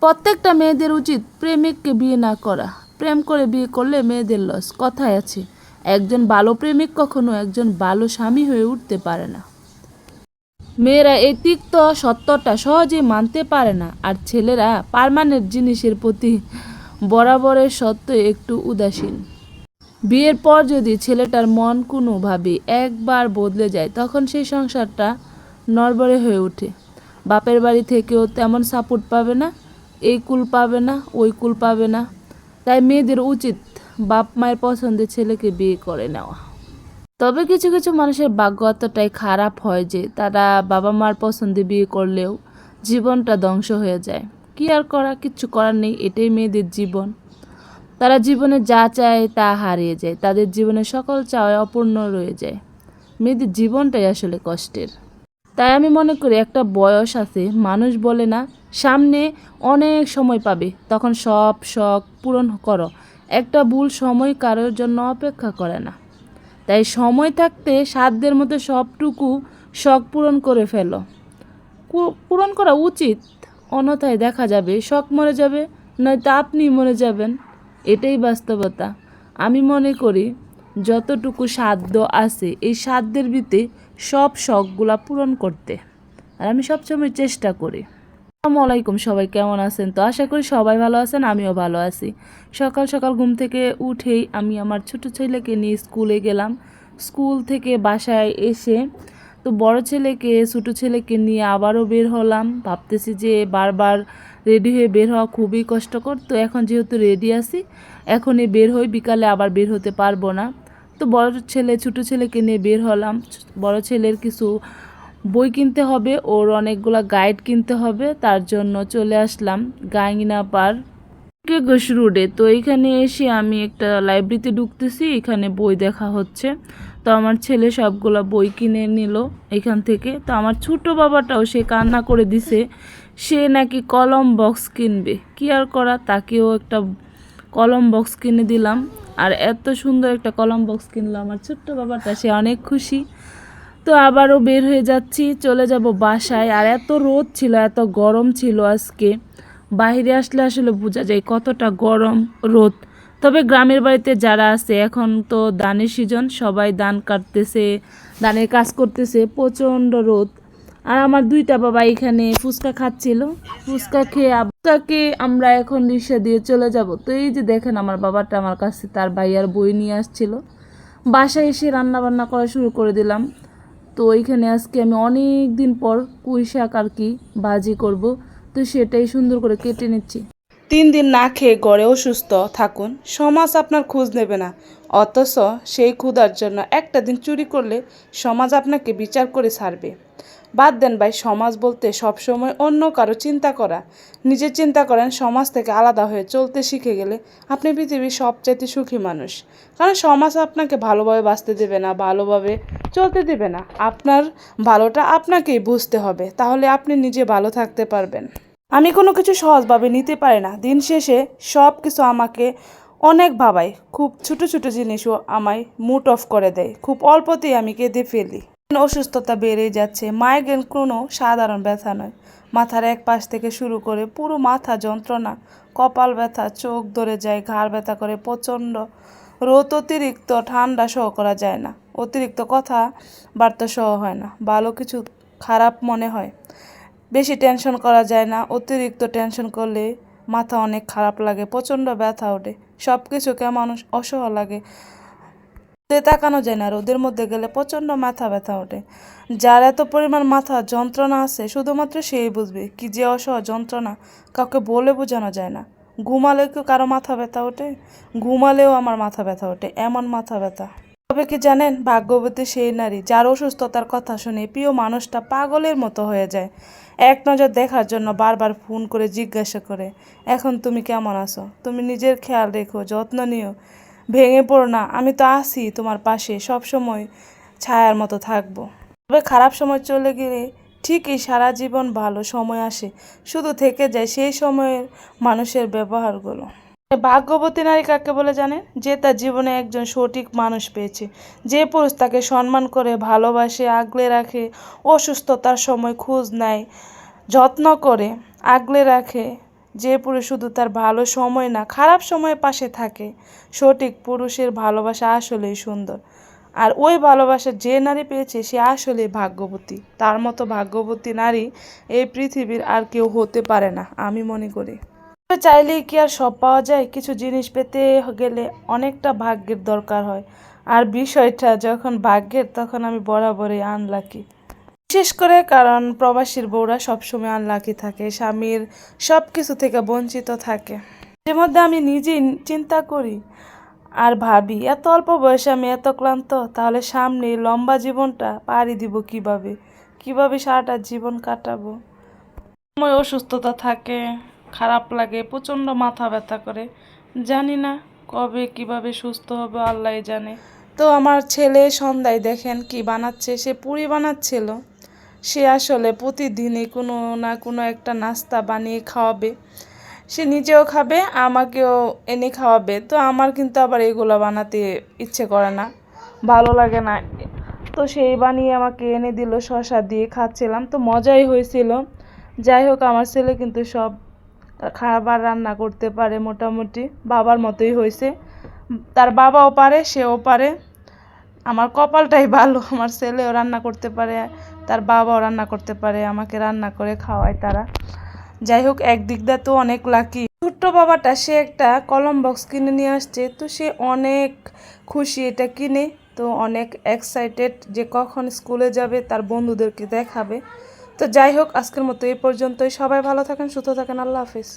প্রত্যেকটা মেয়েদের উচিত প্রেমিককে বিয়ে না করা। প্রেম করে বিয়ে করলে মেয়েদের লস। কথায় আছে, একজন ভালো প্রেমিক কখনো একজন ভালো স্বামী হয়ে উঠতে পারে না। মেয়েরা এই তিক্ত সত্যটা সহজেই মানতে পারে না, আর ছেলেরা পার্মানেন্ট জিনিসের প্রতি বরাবরের সত্ত্বেও একটু উদাসীন। বিয়ের পর যদি ছেলেটার মন কোনোভাবে একবার বদলে যায়, তখন সেই সংসারটা নড়বড়ে হয়ে ওঠে। বাপের বাড়ি থেকেও তেমন সাপোর্ট পাবে না, এই কুল পাবে না, ওই কুল পাবে না। তাই মেয়েদের উচিত বাপ মায়ের পছন্দের ছেলেকে বিয়ে করে নেওয়া। তবে কিছু কিছু মানুষের ভাগ্য এতটাই খারাপ হয় যে তারা বাবা মার পছন্দে বিয়ে করলেও জীবনটা ধ্বংস হয়ে যায়। কি আর করা, কিচ্ছু করার নেই, এটাই মেয়েদের জীবন। তারা জীবনে যা চায় তা হারিয়ে যায়, তাদের জীবনে সকল চাওয়া অপূর্ণ রয়ে যায়। মেয়েদের জীবনটাই আসলে কষ্টের। তাই আমি মনে করি একটা বয়স আছে, মানুষ বলে না সামনে অনেক সময় পাবে, তখন সব শখ পূরণ করো। একটা ভুল সময় কারোর জন্য অপেক্ষা করে না। তাই সময় থাকতে সাধ্যের মতো সবটুকু শখ পূরণ করে ফেলো। পূরণ করা উচিত, অন্যথায় দেখা যাবে শখ মরে যাবে, নয়তো আপনি মরে যাবেন। এটাই বাস্তবতা। আমি মনে করি যতটুকু সাধ্য আছে এই সাধ্যের ভিতরে সব শখগুলা পূরণ করতে, আর আমি সবসময় চেষ্টা করি। আসসালামু আলাইকুম, সবাই কেমন আছেন? তো আশা করি সবাই ভালো আছেন, আমিও ভালো আছি। সকাল সকাল ঘুম থেকে উঠেই আমি আমার ছোট ছেলেকে নিয়ে স্কুলে গেলাম। স্কুল থেকে বাসায় এসে তো বড় ছেলেকে ছোটো ছেলেকে নিয়ে আবারও বের হলাম। ভাবতেছি যে বারবার রেডি হয়ে বের হওয়া খুবই কষ্টকর, তো এখন যেহেতু রেডি আছি এখনই বের হই, বিকালে আবার বের হতে পারবো না। তো বড় ছেলে ছোটো ছেলেকে নিয়ে বের হলাম। বড় ছেলের কিছু বই কিনতে হবে, ওর অনেকগুলো গাইড কিনতে হবে, তার জন্য চলে আসলাম গাঙ্গিনা পার্ক ঘোষ রোডে। তো এখানে এসে আমি একটা লাইব্রেরিতে ঢুকতেছি, এখানে বই দেখা হচ্ছে। তো আমার ছেলে সবগুলো বই কিনে নিল এখান থেকে। তো আমার ছোটো বাবাটাও সে কান্না করে দিছে, সে নাকি কলম বক্স কিনবে। কি আর করা, তাকেও একটা কলম বক্স কিনে দিলাম। আর এত সুন্দর একটা কলম বক্স কিনলো আমার ছোট্ট বাবাটা, সে অনেক খুশি। তো আবারও বের হয়ে যাচ্ছি, চলে যাব বাসায়। আর এত রোদ ছিল, এত গরম ছিল আজকে, বাইরে আসলে আসলে বোঝা যায় কতটা গরম রোদ। তবে গ্রামের বাড়িতে যারা আছে, এখন তো ধানের সিজন, সবাই ধান কাটতেছে, ধানের কাজ করতেছে, প্রচণ্ড রোদ। আর আমার দুইটা বাবা এখানে ফুচকা খাচ্ছিল, ফুচকা খেয়ে আব্বাকে আমরা এখন রিক্সা দিয়ে চলে যাব। তো এই যে দেখেন আমার বাবাটা আমার কাছে তার ভাইয়ার বই নিয়ে আসছিল। বাসায় এসে রান্না বান্না করা শুরু করে দিলাম। তো এইখানে আজকে আমি অনেক দিন পর পুঁই শাক আর কি ভাজি করব, তো সেটাই সুন্দর করে কেটে নিচ্ছি। 3 দিন না খেয়ে গড়ে অসুস্থ থাকুন, সমাজ আপনার খোঁজ নেবে না। অথচ সেই ক্ষুধার জন্য একটা দিন চুরি করলে সমাজ আপনাকে বিচার করে ছাড়বে। বাদ দেন ভাই, সমাজ বলতে সবসময় অন্য কারো চিন্তা করা। নিজের চিন্তা করেন, সমাজ থেকে আলাদা হয়ে চলতে শিখে গেলে আপনি পৃথিবীর সবচাইতে সুখী মানুষ। কারণ সমাজ আপনাকে ভালোভাবে বাঁচতে দেবে না, ভালোভাবে চলতে দেবে না। আপনার ভালোটা আপনাকেই বুঝতে হবে, তাহলে আপনি নিজে ভালো থাকতে পারবেন। আমি কোনো কিছু সহজভাবে নিতে পারি না, দিন শেষে সব কিছু আমাকে অনেক ভাবায়। খুব ছোট ছোট জিনিসও আমায় মুড অফ করে দেয়, খুব অল্পতেই আমি কেঁদে ফেলি। অসুস্থতা বেড়েই যাচ্ছে। মাইগ্রেন কোনো সাধারণ ব্যথা নয়, মাথার এক পাশ থেকে শুরু করে পুরো মাথা যন্ত্রণা, কপাল ব্যথা, চোখ ধরে যায়, ঘাড় ব্যথা করে প্রচণ্ড। রোদ অতিরিক্ত ঠান্ডা সহ করা যায় না, অতিরিক্ত কথা বার্তা সহ হয় না, ভালো কিছু খারাপ মনে হয়। বেশি টেনশন করা যায় না, অতিরিক্ত টেনশন করলে মাথা অনেক খারাপ লাগে, প্রচণ্ড ব্যথা ওঠে, সব কিছু কেমন অসহ্য লাগে, তাকানো যায় না। রোদের মধ্যে গেলে প্রচণ্ড মাথা ব্যথা ওঠে। যার এত পরিমাণ মাথা যন্ত্রণা আছে শুধুমাত্র সেই বুঝবে কি যে অসহ্য যন্ত্রণা, কাউকে বলে বোঝানো যায় না। ঘুমালেও কেউ কারো মাথা ব্যথা ওঠে, ঘুমালেও আমার মাথা ব্যথা ওঠে, এমন মাথা ব্যথা। তবে কি জানেন, ভাগ্যবতী সেই নারী যার অসুস্থতার কথা শুনে প্রিয় মানুষটা পাগলের মতো হয়ে যায়। এক নজর দেখার জন্য বারবার ফোন করে জিজ্ঞাসা করে, এখন তুমি কেমন আছো, তুমি নিজের খেয়াল রেখো, যত্ন নিও, ভেঙে পড়ো না, আমি তো আছি তোমার পাশে, সব সময় ছায়ার মতো থাকবো। তবে খারাপ সময় চলে গেলে ঠিকই সারা জীবন ভালো সময় আসে, শুধু থেকে যায় সেই সময়ের মানুষের ব্যবহারগুলো। ভাগ্যবতী নারী কাকে বলে জানেন? যে তার জীবনে একজন সঠিক মানুষ পেয়েছে, যে পুরুষ তাকে সম্মান করে, ভালোবাসে, আগলে রাখে, অসুস্থতার সময় খোঁজ নেয়, যত্ন করে, আগলে রাখে, যে পুরুষ শুধু তার ভালো সময় না খারাপ সময়ে পাশে থাকে, সঠিক পুরুষের ভালোবাসা আসলেই সুন্দর। আর ওই ভালোবাসা যে নারী পেয়েছে সে আসলে ভাগ্যবতী। তার মতো ভাগ্যবতী নারী এই পৃথিবীর আর কেউ হতে পারে না আমি মনে করি। তবে চাইলেই কি আর সব পাওয়া যায়? কিছু জিনিস পেতে গেলে অনেকটা ভাগ্যের দরকার হয়। আর বিষয়টা যখন ভাগ্যের তখন আমি বরাবরই আনলাকি। বিশেষ করে কারণ প্রবাসীর বউরা সবসময় আনলাকি থাকে, স্বামীর সব কিছু থেকে বঞ্চিত থাকে। এর মধ্যে আমি নিজেই চিন্তা করি আর ভাবি, এত অল্প বয়সে আমি এত ক্লান্ত, তাহলে সামনে লম্বা জীবনটা পাড়ি দিব কিভাবে, কিভাবে সারাটা জীবন কাটাবো। সময় অসুস্থতা থাকে, খারাপ লাগে, প্রচণ্ড মাথা ব্যথা করে, জানি না কবে কিভাবে সুস্থ হবে আল্লাহই জানে। তো আমার ছেলে সন্ধ্যায় দেখেন কি বানাচ্ছে, সে পুরি বানাচ্ছিল। সে আসলে প্রতিদিনই কোনো না কোনো একটা নাস্তা বানিয়ে খাওয়াবে, সে নিজেও খাবে আমাকেও এনে খাওয়াবে। তো আমার কিন্তু আবার এগুলো বানাতে ইচ্ছে করে না, ভালো লাগে না। তো সেই বানিয়ে আমাকে এনে দিল, শসা দিয়ে খাচ্ছিলাম, তো মজাই হয়েছিল। যাই হোক, আমার ছেলে কিন্তু সব খাবার রান্না করতে পারে মোটামুটি, বাবার মতোই হয়েছে। তার বাবাও পারে, সেও পারে। আমার কপালটাই ভালো, আমার ছেলেও রান্না করতে পারে, তার বাবাও রান্না করতে পারে, আমাকে রান্না করে খাওয়ায় তারা। যাই হোক, একদিক দিয়ে তো অনেক লাকি। ছোট্ট বাবাটা সে একটা কলম বক্স কিনে নিয়ে আসছে, তো সে অনেক খুশি এটা কিনে, তো অনেক এক্সাইটেড যে কখন স্কুলে যাবে, তার বন্ধুদেরকে দেখাবে। তো যাই হোক, আজকের মতো এই পর্যন্তই। সবাই ভালো থাকেন, সুস্থ থাকেন, আল্লাহ হাফিজ।